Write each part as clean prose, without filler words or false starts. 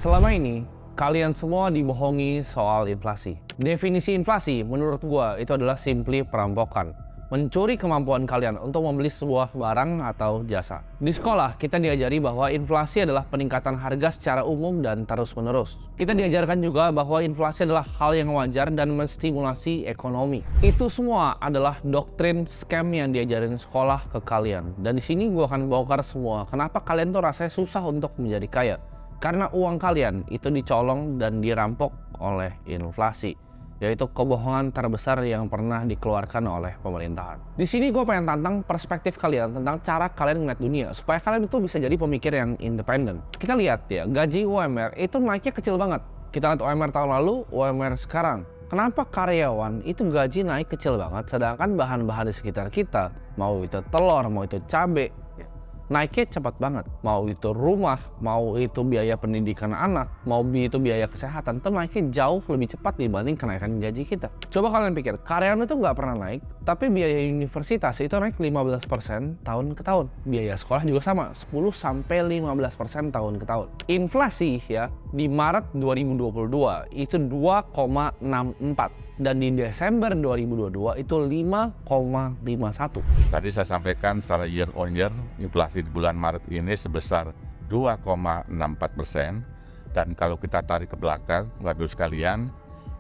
Selama ini, kalian semua dibohongi soal inflasi. Definisi inflasi menurut gua itu adalah simply perampokan. Mencuri kemampuan kalian untuk membeli sebuah barang atau jasa. Di sekolah, kita diajari bahwa inflasi adalah peningkatan harga secara umum dan terus-menerus. Kita diajarkan juga bahwa inflasi adalah hal yang wajar dan menstimulasi ekonomi. Itu semua adalah doktrin scam yang diajarin sekolah ke kalian. Dan di sini gua akan bongkar semua. Kenapa kalian tuh rasanya susah untuk menjadi kaya? Karena uang kalian itu dicolong dan dirampok oleh inflasi, yaitu kebohongan terbesar yang pernah dikeluarkan oleh pemerintahan. Di sini gue pengen tantang perspektif kalian tentang cara kalian ngeliat dunia, supaya kalian itu bisa jadi pemikir yang independen. Kita lihat ya, gaji UMR itu naiknya kecil banget. Kita lihat UMR tahun lalu, UMR sekarang. Kenapa karyawan itu gaji naik kecil banget, sedangkan bahan-bahan di sekitar kita, mau itu telur, mau itu cabai, naiknya cepat banget. Mau itu rumah, mau itu biaya pendidikan anak, mau itu biaya kesehatan, itu naiknya jauh lebih cepat dibanding kenaikan gaji kita. Coba kalian pikir, karyawan itu nggak pernah naik, tapi biaya universitas itu naik 15% tahun ke tahun. Biaya sekolah juga sama, 10-15% tahun ke tahun. Inflasi ya, di Maret 2022 itu 2,64. Dan di Desember 2022 itu 5,51. Tadi saya sampaikan secara year on year, inflasi di bulan Maret ini sebesar 2,64%. Dan kalau kita tarik ke belakang, Bapak-Ibu sekalian,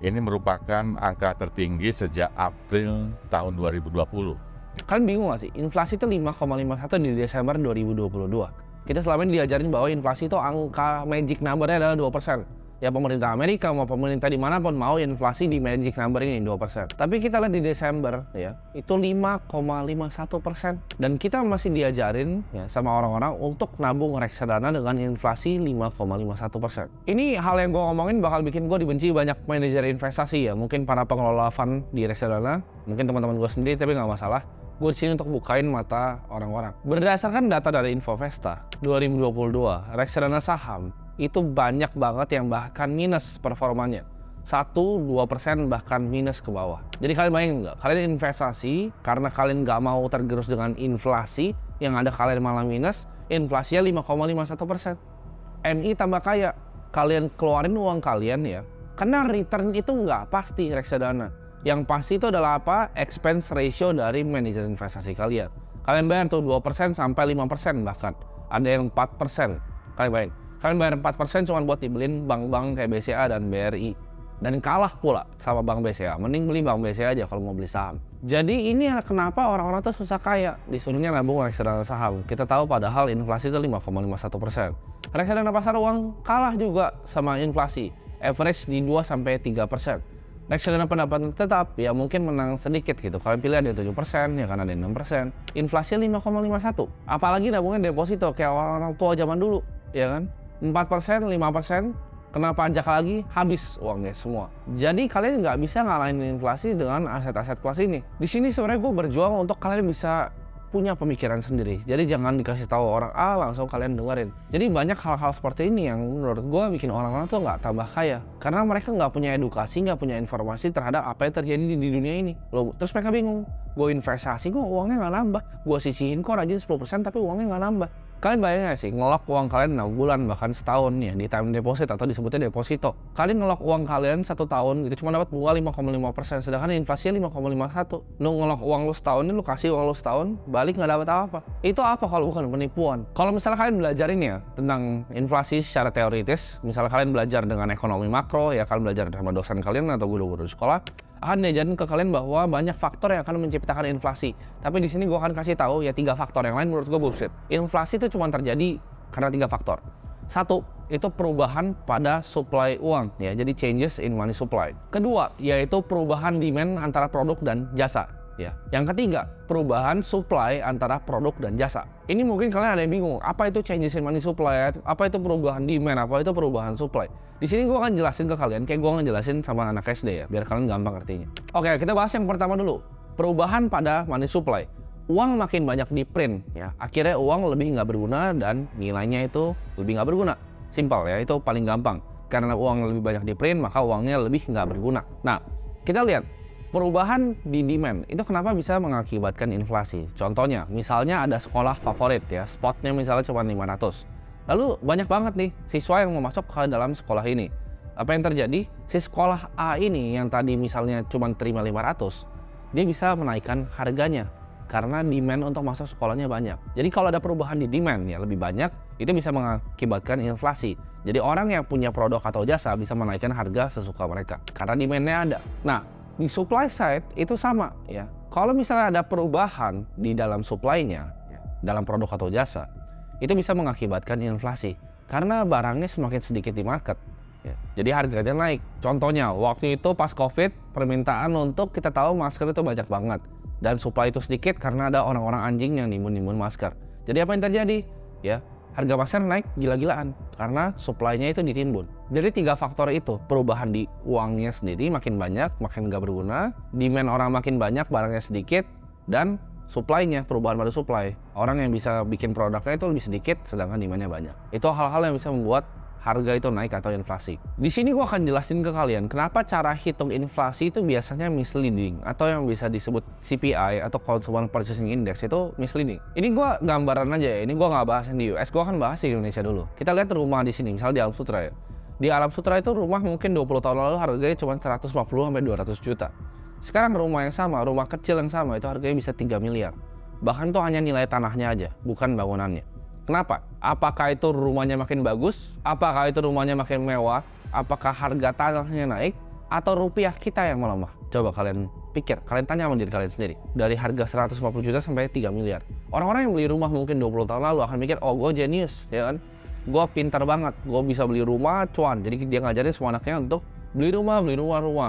ini merupakan angka tertinggi sejak April tahun 2020. Kalian bingung gak sih? Inflasi itu 5,51 di Desember 2022. Kita selama ini diajarin bahwa inflasi itu angka magic number-nya adalah 2%. Ya pemerintah Amerika mau pemerintah dimanapun mau inflasi di magic number ini 2%. Tapi kita lihat di Desember ya itu 5,51%. Dan kita masih diajarin ya sama orang-orang untuk nabung reksadana dengan inflasi 5,51%. Ini hal yang gue ngomongin bakal bikin gue dibenci banyak manajer investasi ya. Mungkin para pengelola fund di reksadana, mungkin teman-teman gue sendiri, tapi nggak masalah. Gue di sini untuk bukain mata orang-orang. Berdasarkan data dari Infovesta 2022, reksadana saham itu banyak banget yang bahkan minus performanya. 1-2% bahkan minus ke bawah. Jadi kalian bayangin nggak? Kalian investasi karena kalian nggak mau tergerus dengan inflasi, yang ada kalian malah minus, inflasinya 5,51%. MI tambah kaya, kalian keluarin uang kalian ya, karena return itu nggak pasti reksadana. Yang pasti itu adalah apa? Expense ratio dari manajer investasi kalian. Kalian bayar tuh 2% sampai 5% bahkan. Ada yang 4%. Kalian bayar. Kalian bayar 4% cuma buat dibeliin bank-bank kayak BCA dan BRI. Dan kalah pula sama bank BCA. Mending beli bank BCA aja kalau mau beli saham. Jadi ini kenapa orang-orang tuh susah kaya. Disuruhnya nabung reksadana saham. Kita tahu padahal inflasi itu 5,51%. Reksadana pasar uang kalah juga sama inflasi. Average di 2-3%. Reksadana pendapatan tetap ya mungkin menang sedikit gitu. Kalian pilih ada 7%, ya kan ada 6%. Inflasi 5,51. Apalagi nabungnya deposito kayak orang tua zaman dulu, ya kan? 4%, 5%, kena pajak lagi, habis uangnya semua. Jadi kalian nggak bisa ngalahin inflasi dengan aset-aset kelas ini. Di sini sebenarnya gue berjuang untuk kalian bisa punya pemikiran sendiri. Jadi jangan dikasih tahu orang langsung kalian dengerin. Jadi banyak hal-hal seperti ini yang menurut gue bikin orang-orang tuh nggak tambah kaya. Karena mereka nggak punya edukasi, nggak punya informasi terhadap apa yang terjadi di dunia ini. Loh, terus mereka bingung. Gue investasi, gue uangnya nggak nambah. Gue sisihin kok rajin 10% tapi uangnya nggak nambah. Kalian bayangin gak sih, ngelok uang kalian 6 bulan bahkan setahun ya di time deposit atau disebutnya deposito. Kalian ngelok uang kalian 1 tahun gitu cuma dapat bunga 5,5%, sedangkan inflasinya 5,51. Lu ngelok uang lu setahun ini, lu kasih uang lu setahun, balik nggak dapat apa-apa. Itu apa kalau bukan penipuan? Kalau misalnya kalian belajarin ya tentang inflasi secara teoritis, misalnya kalian belajar dengan ekonomi makro ya, kalian belajar sama dosen kalian atau guru-guru di sekolah, akan diajarin ke kalian bahwa banyak faktor yang akan menciptakan inflasi. Tapi di sini gue akan kasih tahu ya 3 faktor, yang lain menurut gue bullshit. Inflasi itu cuma terjadi karena 3 faktor. 1, itu perubahan pada supply uang ya, jadi changes in money supply. Kedua, yaitu perubahan demand antara produk dan jasa. Ya. Yang ketiga, perubahan supply antara produk dan jasa. Ini mungkin kalian ada yang bingung, apa itu changes in money supply, apa itu perubahan demand, apa itu perubahan supply. Di sini gue akan jelasin ke kalian, kayak gue ngejelasin sama anak SD ya, biar kalian gampang artinya. Oke, kita bahas yang pertama dulu, perubahan pada money supply. Uang makin banyak di print, ya, akhirnya uang lebih nggak berguna dan nilainya itu lebih nggak berguna. Simpel ya, itu paling gampang. Karena uang lebih banyak di print, maka uangnya lebih nggak berguna. Nah, kita lihat. Perubahan di demand itu kenapa bisa mengakibatkan inflasi. Contohnya, misalnya ada sekolah favorit ya, spotnya misalnya cuma 500. Lalu banyak banget nih siswa yang mau masuk ke dalam sekolah ini. Apa yang terjadi? Si sekolah A ini yang tadi misalnya cuma terima 500, dia bisa menaikkan harganya karena demand untuk masuk sekolahnya banyak. Jadi kalau ada perubahan di demand ya lebih banyak, itu bisa mengakibatkan inflasi. Jadi orang yang punya produk atau jasa bisa menaikkan harga sesuka mereka karena demand-nya ada. Nah, di supply side itu sama ya. Kalau misalnya ada perubahan di dalam supply-nya, dalam produk atau jasa, itu bisa mengakibatkan inflasi karena barangnya semakin sedikit di market. Ya, jadi harganya naik. Contohnya, waktu itu pas COVID, permintaan untuk kita tahu masker itu banyak banget. Dan supply itu sedikit karena ada orang-orang anjing yang nimbun-nimbun masker. Jadi apa yang terjadi? Ya, harga masker naik gila-gilaan karena supply-nya itu ditimbun. Jadi 3 faktor itu, perubahan di uangnya sendiri makin banyak, makin nggak berguna, demand orang makin banyak, barangnya sedikit, dan supply-nya, perubahan pada supply. Orang yang bisa bikin produknya itu lebih sedikit, sedangkan demand-nya banyak. Itu hal-hal yang bisa membuat harga itu naik atau inflasi. Di sini gua akan jelasin ke kalian kenapa cara hitung inflasi itu biasanya misleading atau yang bisa disebut CPI atau Consumer Purchasing Index itu misleading. Ini gua gambaran aja ya, ini gua nggak bahas yang di US, gua akan bahas di Indonesia dulu. Kita lihat rumah di sini, misalnya di Alam Sutra ya. Di Alam Sutra itu rumah mungkin 20 tahun lalu harganya cuma 150 sampai 200 juta. Sekarang rumah yang sama, rumah kecil yang sama itu harganya bisa 3 miliar. Bahkan itu hanya nilai tanahnya aja, bukan bangunannya. Kenapa? Apakah itu rumahnya makin bagus? Apakah itu rumahnya makin mewah? Apakah harga tanahnya naik? Atau rupiah kita yang melemah? Coba kalian pikir, kalian tanya sama diri kalian sendiri. Dari harga 150 juta sampai 3 miliar. Orang-orang yang beli rumah mungkin 20 tahun lalu akan mikir, oh gue jenius, ya kan? Gue pintar banget, gue bisa beli rumah, cuan. Jadi dia ngajarin semua anaknya untuk beli rumah.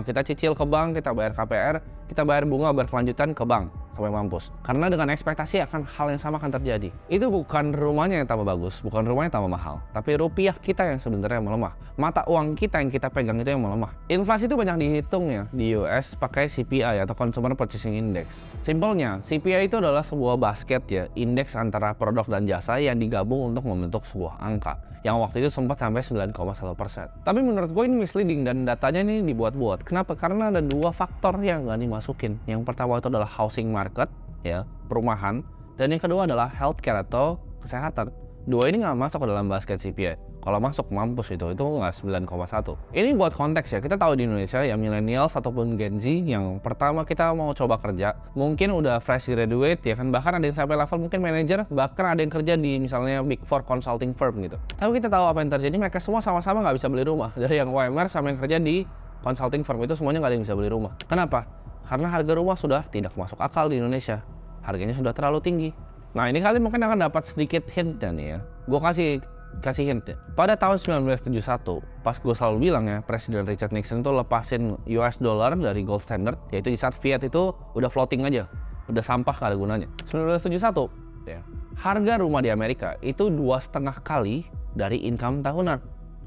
Kita cicil ke bank, kita bayar KPR, kita bayar bunga berkelanjutan ke bank sampai mampus. Karena dengan ekspektasi akan hal yang sama akan terjadi. Itu bukan rumahnya yang tambah bagus, bukan rumahnya yang tambah mahal, tapi rupiah kita yang sebenarnya melemah. Mata uang kita yang kita pegang itu yang melemah. Inflasi itu banyak dihitung ya di US pakai CPI atau Consumer Purchasing Index. Simpelnya, CPI itu adalah sebuah basket ya, indeks antara produk dan jasa yang digabung untuk membentuk sebuah angka. Yang waktu itu sempat sampai 9,1%. Tapi menurut gue ini misleading dan datanya ini dibuat-buat. Kenapa? Karena ada 2 faktor yang nggak dimasukin. Yang pertama itu adalah housing market, ya, perumahan. Dan yang kedua adalah healthcare atau kesehatan. 2 ini nggak masuk ke dalam basket CPI. Kalau masuk mampus itu nggak 9,1. Ini buat konteks ya, kita tahu di Indonesia ya millennials ataupun Gen Z yang pertama kita mau coba kerja, mungkin udah fresh graduate ya kan, bahkan ada yang sampai level mungkin manager, bahkan ada yang kerja di misalnya Big Four consulting firm gitu. Tapi kita tahu apa yang terjadi, mereka semua sama-sama nggak bisa beli rumah. Dari yang UMR sampai yang kerja di consulting firm itu semuanya nggak ada yang bisa beli rumah. Kenapa? Karena harga rumah sudah tidak masuk akal di Indonesia. Harganya sudah terlalu tinggi. Nah ini kalian mungkin akan dapat sedikit hint nih ya. Gue kasih hint ya. Pada tahun 1971, pas gue selalu bilang ya, Presiden Richard Nixon itu lepasin US dollar dari gold standard, yaitu di saat fiat itu udah floating aja, udah sampah gak ada gunanya. 1971, ya, harga rumah di Amerika itu 2,5 kali dari income tahunan.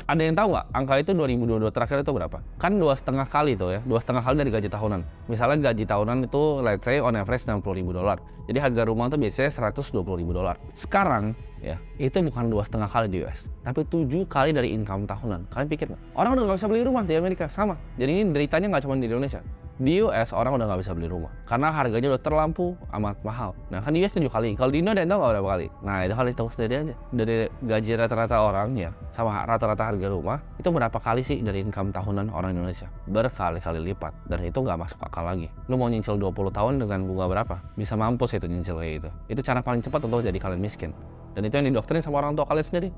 Ada yang tahu nggak angka itu 2022 terakhir itu berapa? Kan 2,5 kali tuh ya, 2,5 kali dari gaji tahunan. Misalnya gaji tahunan itu let's say on average $60.000. Jadi harga rumah tuh biasanya $120.000. Sekarang ya, itu bukan 2,5 kali di US, tapi 7 kali dari income tahunan. Kalian pikir nggak? Orang udah nggak bisa beli rumah di Amerika, sama. Jadi ini deritanya nggak cuma di Indonesia. Di US orang udah nggak bisa beli rumah karena harganya udah terlampau amat mahal. Nah kan di US 7 kali, kalau di Indo ada yang tahu nggak berapa kali? Nah itu kali tahu sendiri aja. Dari gaji rata-rata orang ya sama rata-rata harga rumah itu berapa kali sih dari income tahunan orang Indonesia? Berkali-kali lipat, dan itu nggak masuk akal lagi. Lu mau nyicil 20 tahun dengan bunga berapa? Bisa mampus itu nyicil kayak gitu. Itu cara paling cepat untuk jadi kalian miskin. Dan itu yang didoktrin sama orang tua kalian sendiri.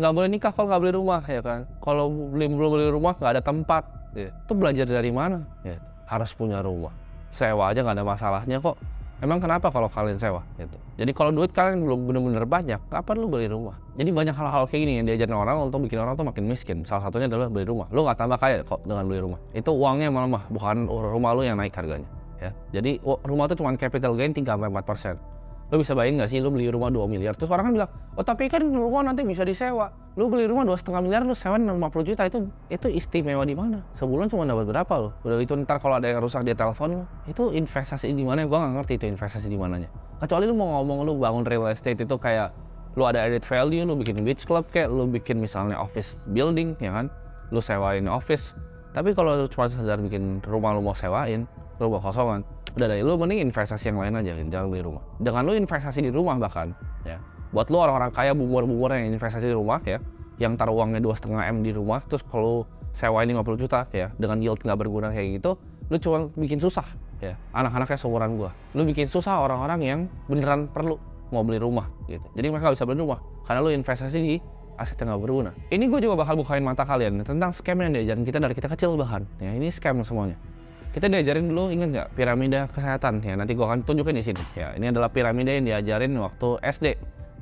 Nggak boleh nikah kalau nggak beli rumah ya kan. Kalau belum beli rumah nggak ada tempat. Ya. Itu belajar dari mana? Ya. Harus punya rumah. Sewa aja nggak ada masalahnya kok. Emang kenapa kalau kalian sewa? Gitu. Jadi kalau duit kalian belum bener-bener banyak, kapan lu beli rumah? Jadi banyak hal-hal kayak gini yang diajarin orang untuk bikin orang tuh makin miskin. Salah satunya adalah beli rumah. Lu nggak tambah kaya kok dengan beli rumah. Itu uangnya melemah, bukan rumah lu yang naik harganya. Ya. Jadi rumah tuh cuma capital gain 3-4%. Lo bisa bayangin nggak sih lu beli rumah 2 miliar, terus orang kan bilang, oh tapi kan rumah nanti bisa disewa. Lu beli rumah 2,5 miliar, lu sewa 50 juta, itu istimewa di mana? Sebulan cuma dapat berapa lo? Udah itu ntar kalau ada yang rusak dia telepon lo, itu investasi di mana? Gua nggak ngerti itu investasi di mananya. Kecuali lu mau ngomong lu bangun real estate itu kayak lu ada added value, lu bikin beach club kayak lu bikin misalnya office building ya kan, lu sewain office. Tapi kalau lu cuma sekedar bikin rumah lu mau sewain, rumah kosongan, udah deh, lu mending investasi yang lain aja, jangan beli rumah. Dengan lu investasi di rumah bahkan, ya, Buat lu orang-orang kaya, boomer-boomer yang investasi di rumah ya, yang taruh uangnya 2,5 M di rumah, terus kalau sewain 50 juta ya, dengan yield nggak berguna kayak gitu, lu cuma bikin susah ya, anak-anaknya seumuran gua. Lu bikin susah orang-orang yang beneran perlu mau beli rumah gitu. Jadi mereka nggak bisa beli rumah, karena lu investasi di aset yang nggak berguna. Ini gue juga bakal bukain mata kalian tentang scam yang diajarin kita dari kita kecil bahkan. Ya ini scam semuanya. Kita diajarin dulu, ingat nggak, piramida kesehatan ya, nanti gua akan tunjukin di sini. Ya ini adalah piramida yang diajarin waktu SD.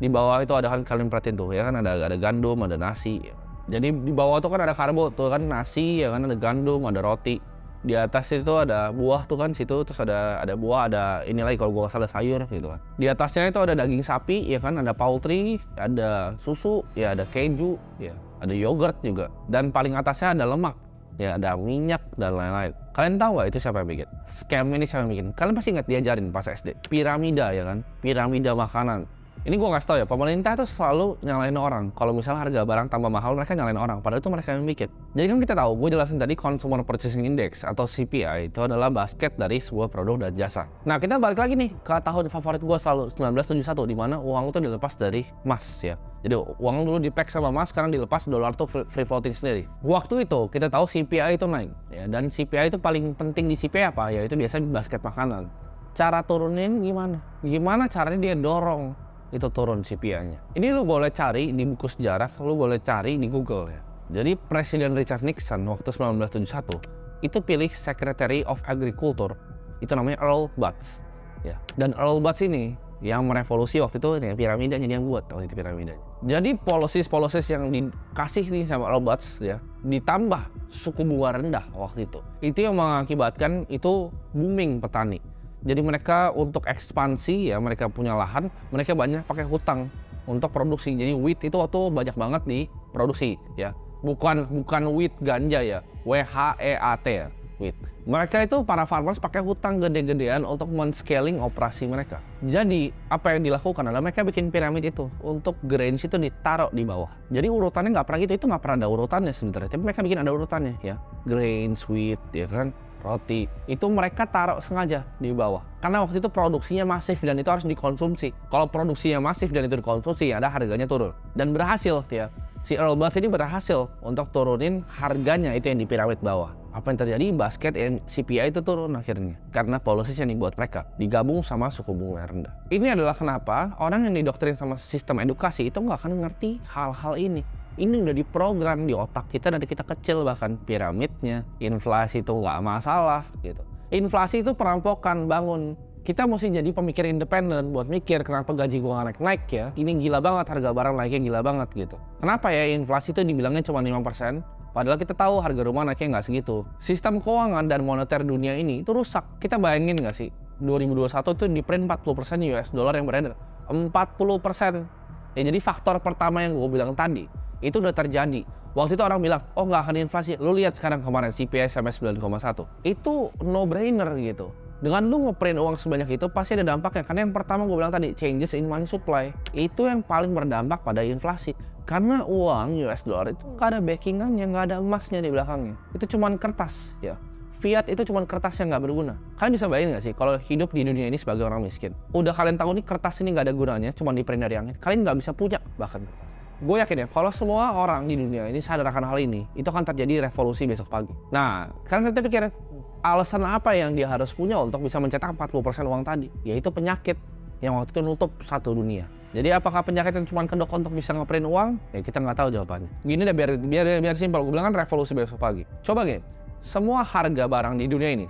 Di bawah itu ada, kan kalian perhatiin tuh ya kan, ada gandum, ada nasi. Jadi di bawah tuh kan ada karbo tuh kan, nasi ya kan, ada gandum, ada roti. Di atas itu ada buah tuh kan situ, terus ada buah, ada ini lagi kalau gua nggak salah sayur gitu kan. Di atasnya itu ada daging sapi ya kan, ada poultry, ada susu, ya ada keju, ya ada yogurt juga. Dan paling atasnya ada lemak, ya ada minyak dan lain-lain. Kalian tahu nggak itu siapa yang bikin? Scam ini siapa yang bikin? Kalian pasti ingat diajarin pas SD. Piramida ya kan, piramida makanan. Ini gue nggak tahu ya, pemerintah tuh selalu nyalain orang. Kalau misalnya harga barang tambah mahal, mereka nyalain orang. Padahal itu mereka yang bikin. Jadi kan kita tahu, gue jelasin tadi Consumer Purchasing Index atau CPI itu adalah basket dari sebuah produk dan jasa. Nah kita balik lagi nih ke tahun favorit gue selalu, 1971, di mana uang itu dilepas dari emas ya. Jadi uang dulu di-pack sama emas, sekarang dilepas, dolar tuh free floating sendiri. Waktu itu kita tahu CPI itu naik ya, dan CPI itu paling penting di CPI apa? Ya itu biasanya basket makanan. Cara turunin gimana? Gimana caranya dia dorong itu turun CPI-nya. Ini lu boleh cari di buku sejarah, lu boleh cari di Google ya. Jadi Presiden Richard Nixon waktu 1971 itu pilih Secretary of Agriculture, itu namanya Earl Butz ya. Dan Earl Butz ini yang merevolusi waktu itu ya, piramidanya dia yang buat waktu itu piramidanya. Jadi policies yang dikasih nih sama Earl Butz ya, ditambah suku bunga rendah waktu itu yang mengakibatkan itu booming petani. Jadi mereka untuk ekspansi ya, mereka punya lahan, mereka banyak pakai hutang untuk produksi. Jadi wheat itu waktu banyak banget diproduksi ya. Bukan wheat ganja ya, WHEAT ya, wheat. Mereka itu para farmers pakai hutang gede-gedean untuk men-scaling operasi mereka. Jadi apa yang dilakukan adalah mereka bikin piramid itu untuk grains itu ditaruh di bawah. Jadi urutannya nggak pernah gitu, itu nggak pernah ada urutannya sebenarnya. Tapi mereka bikin ada urutannya ya, grains, wheat ya kan, roti, itu mereka taruh sengaja di bawah. Karena waktu itu produksinya masif dan itu harus dikonsumsi. Kalau produksinya masif dan itu dikonsumsi, ya ada harganya turun. Dan berhasil ya. Si Earl Butz ini berhasil untuk turunin harganya itu yang di piramid bawah. Apa yang terjadi? Basket CPI itu turun akhirnya. Karena policies yang dibuat mereka digabung sama suku bunga rendah. Ini adalah kenapa orang yang didoktrin sama sistem edukasi itu nggak akan ngerti hal-hal ini. Ini udah diprogram di otak kita dari kita kecil, bahkan piramidnya, inflasi itu nggak masalah gitu. Inflasi itu perampokan, bangun. Kita mesti jadi pemikir independen buat mikir kenapa gaji gua nggak naik ya. Ini gila banget, harga barang naiknya gila banget gitu. Kenapa ya inflasi itu dibilangnya cuma 5%? Padahal kita tahu harga rumah naiknya nggak segitu. Sistem keuangan dan moneter dunia ini itu rusak. Kita bayangin nggak sih, 2021 itu di print 40% US dollar yang beredar. 40%. Ya, jadi faktor pertama yang gue bilang tadi, itu udah terjadi. Waktu itu orang bilang, oh nggak akan inflasi. Lu lihat sekarang kemarin CPI sampai 9,1. Itu no-brainer gitu. Dengan lu ngeprint uang sebanyak itu pasti ada dampaknya. Karena yang pertama gue bilang tadi, changes in money supply. Itu yang paling berdampak pada inflasi. Karena uang US dollar itu nggak ada backingannya, nggak ada emasnya di belakangnya. Itu cuman kertas ya. Fiat itu cuma kertas yang nggak berguna. Kalian bisa bayangin nggak sih kalau hidup di dunia ini sebagai orang miskin? Udah kalian tahu nih kertas ini nggak ada gunanya, cuma di print dari angin. Kalian nggak bisa punya bahkan kertas. Gue yakin ya, kalau semua orang di dunia ini sadar akan hal ini, itu akan terjadi revolusi besok pagi. Nah, kan kita pikir, alasan apa yang dia harus punya untuk bisa mencetak 40% uang tadi? Yaitu penyakit yang waktu itu nutup satu dunia. Jadi apakah penyakit yang cuma kedok untuk bisa ngeprint uang? Ya kita nggak tahu jawabannya. Gini deh, biar simpel. Gue bilang kan revolusi besok pagi. Coba gini, semua harga barang di dunia ini,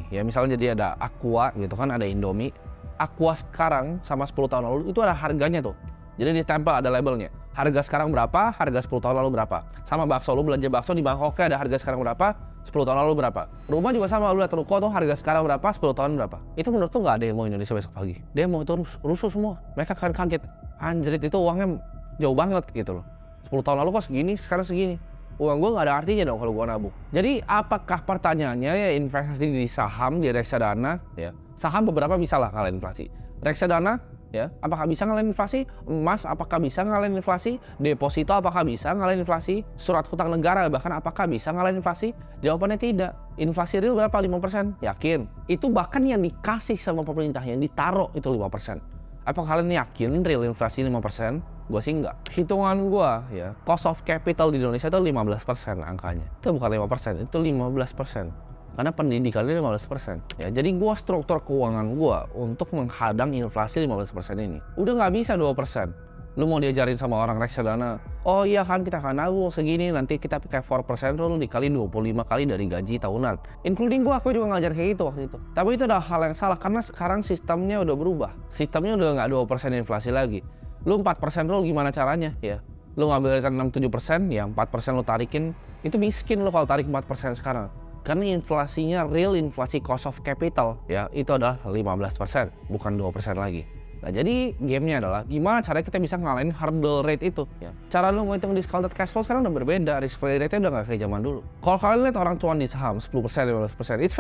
ya misalnya jadi ada Aqua gitu kan, ada Indomie. Aqua sekarang sama 10 tahun lalu itu ada harganya tuh. Jadi ditempel ada labelnya. Harga sekarang berapa, harga 10 tahun lalu berapa. Sama bakso, lu belanja bakso di Bangkoknya ada harga sekarang berapa, 10 tahun lalu berapa. Rumah juga sama, lu lihat ruko tuh harga sekarang berapa, 10 tahun berapa. Itu menurut tuh nggak ada yang mau Indonesia besok pagi. Demo itu rusuh semua. Mereka akan kaget. Anjrit, itu uangnya jauh banget gitu loh. 10 tahun lalu kok segini, sekarang segini. Uang gue nggak ada artinya dong kalau gue nabung. Jadi apakah pertanyaannya ya investasi di saham, di reksadana ya. Saham beberapa bisa lah ngalahin inflasi. Reksadana ya, apakah bisa ngalahin inflasi? Emas apakah bisa ngalahin inflasi? Deposito apakah bisa ngalahin inflasi? Surat hutang negara bahkan apakah bisa ngalahin inflasi? Jawabannya tidak. Inflasi real berapa? 5%? Yakin. Itu bahkan yang dikasih sama pemerintah, yang ditaruh itu 5%. Apa kalian yakin real inflasi 5%? Gue sih enggak. Hitungan gue ya, cost of capital di Indonesia itu 15% angkanya. Itu bukan 5%, itu 15%. Karena pendidikannya 15%. Ya, jadi gue struktur keuangan gue untuk menghadang inflasi 15% ini. Udah nggak bisa 2%. Lu mau diajarin sama orang reksadana, oh iya kan kita akan nabung segini, nanti kita pakai 4% lu dikali 25 kali dari gaji tahunan. Including aku juga ngajar kayak gitu waktu itu. Tapi itu adalah hal yang salah, karena sekarang sistemnya udah berubah. Sistemnya udah nggak 2% inflasi lagi. Lu 4% lu gimana caranya ya? Lu ngambil 6-7%, ya 4% lu tarikin, itu miskin lu kalau tarik 4% sekarang. Karena inflasinya, real inflasi cost of capital ya, itu adalah 15%, bukan 2% lagi. Nah, jadi gamenya adalah gimana caranya kita bisa ngalahin hurdle rate itu ya. Cara lu ngitung discounted cash flow sekarang udah berbeda, risk free rate-nya udah nggak kayak zaman dulu. Kalau kalian lihat orang cuan di saham 10%, 15%, it's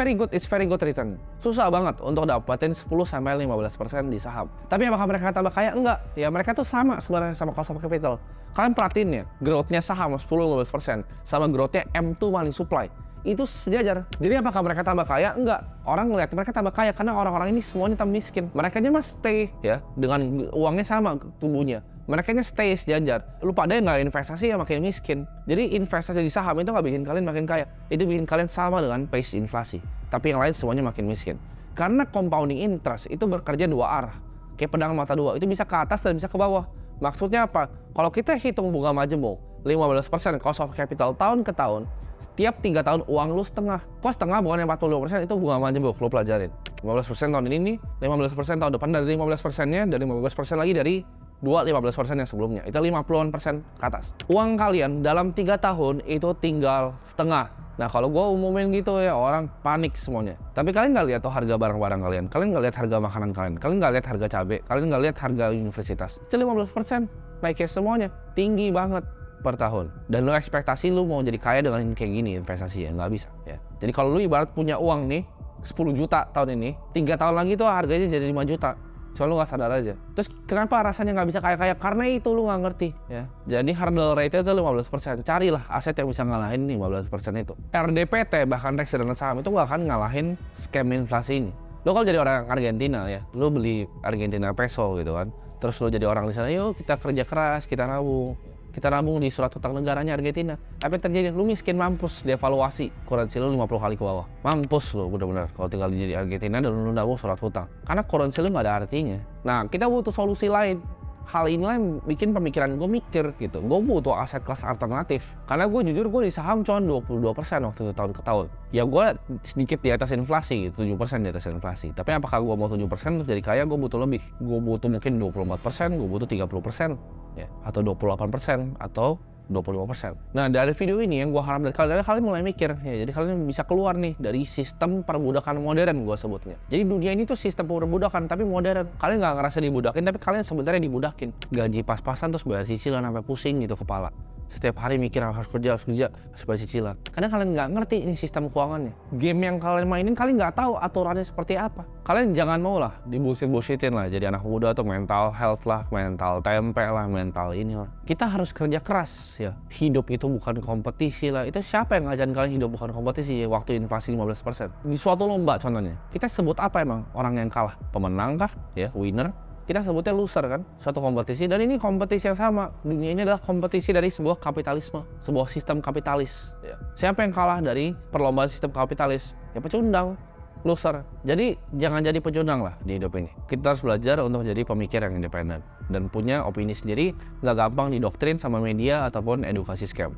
very good return. Susah banget untuk dapetin 10-15% di saham. Tapi apakah mereka tambah kaya? Enggak. Ya mereka tuh sama sebenarnya sama cost of capital. Kalian perhatiin ya, growth-nya saham 10-15% sama growth-nya M2 money supply. Itu sejajar. Jadi apakah mereka tambah kaya? Enggak. Orang ngeliat mereka tambah kaya karena orang-orang ini semuanya tambah miskin. Mereka aja mas stay ya dengan uangnya sama tubuhnya. Mereka nya stay sejajar. Lu pada nggak investasi ya makin miskin. Jadi investasi di saham itu nggak bikin kalian makin kaya. Itu bikin kalian sama dengan pace inflasi. Tapi yang lain semuanya makin miskin. Karena compounding interest itu bekerja dua arah. Kayak pedang mata dua. Itu bisa ke atas dan bisa ke bawah. Maksudnya apa? Kalau kita hitung bunga majemuk 15% cost of capital tahun ke tahun, setiap 3 tahun uang lu setengah. Kok setengah bukan 42%, itu bunga majemuk, lu pelajarin. 15% tahun ini, 15% tahun depan, dari 15%-nya, dari 15% lagi dari 15% yang sebelumnya. Itu 50% ke atas. Uang kalian dalam 3 tahun itu tinggal setengah. Nah kalau gue umumin gitu ya, orang panik semuanya. Tapi kalian nggak lihat tuh harga barang-barang kalian. Kalian nggak lihat harga makanan kalian. Kalian nggak lihat harga cabai. Kalian nggak lihat harga universitas. Itu 15% naiknya semuanya. Tinggi banget per tahun. Dan lo ekspektasi lo mau jadi kaya dengan kayak gini investasi ya, nggak bisa ya. Jadi kalau lo ibarat punya uang nih 10 juta tahun ini, 3 tahun lagi tuh harganya jadi 5 juta. Soalnya lo nggak sadar aja. Terus kenapa rasanya nggak bisa kaya-kaya? Karena itu lo nggak ngerti ya. Jadi hurdle rate itu 15%. Carilah aset yang bisa ngalahin 15% itu. RDPT bahkan reksadana saham itu nggak akan ngalahin scam inflasi ini. Lo kalau jadi orang Argentina ya, lo beli Argentina peso gitu kan. Terus lo jadi orang di sana, yuk kita kerja keras, kita nabung. Kita nabung di surat hutang negaranya Argentina. Apa yang terjadi? Lu miskin, mampus, devaluasi. Currency lu 50 kali ke bawah. Mampus lu bener-bener kalau tinggal di Argentina dan lu nabung surat hutang. Karena currency lu nggak ada artinya. Nah, kita butuh solusi lain. Hal inilah yang bikin pemikiran gue mikir gitu. Gue butuh aset kelas alternatif. Karena gue jujur gue di saham cuma 22% waktu itu tahun ke tahun. Ya gue sedikit di atas inflasi, 7% di atas inflasi. Tapi apakah gue mau 7% untuk jadi kaya? Gue butuh lebih. Gue butuh mungkin 24%, gue butuh 30%. Ya, atau 28% atau 25%. Nah dari video ini yang gue harap dari kalian mulai mikir ya, jadi kalian bisa keluar nih dari sistem perbudakan modern gue sebutnya. Jadi dunia ini tuh sistem perbudakan tapi modern. Kalian nggak ngerasa dibudakin tapi kalian sebenarnya dibudakin. Gaji pas-pasan terus bayar cicilan sampai pusing gitu kepala. Setiap hari mikir harus kerja, harus bayar cicilan. Karena kalian nggak ngerti ini sistem keuangannya. Game yang kalian mainin kalian nggak tahu aturannya seperti apa. Kalian jangan mau lah dibullshit-bullshitin lah. Jadi anak muda tuh mental health lah, mental tempe lah, mental inilah. Kita harus kerja keras ya. Hidup itu bukan kompetisi lah. Itu siapa yang ngajarin kalian hidup bukan kompetisi ya, waktu inflasi 15%? Di suatu lomba contohnya. Kita sebut apa emang orang yang kalah? Pemenang kah? Ya, winner. Kita sebutnya loser kan, suatu kompetisi. Dan ini kompetisi yang sama. Dunia ini adalah kompetisi dari sebuah kapitalisme, sebuah sistem kapitalis. Ya. Siapa yang kalah dari perlombaan sistem kapitalis? Ya pecundang, loser. Jadi jangan jadi pecundang lah di hidup ini. Kita harus belajar untuk jadi pemikir yang independen dan punya opini sendiri. Nggak gampang didoktrin sama media ataupun edukasi scam.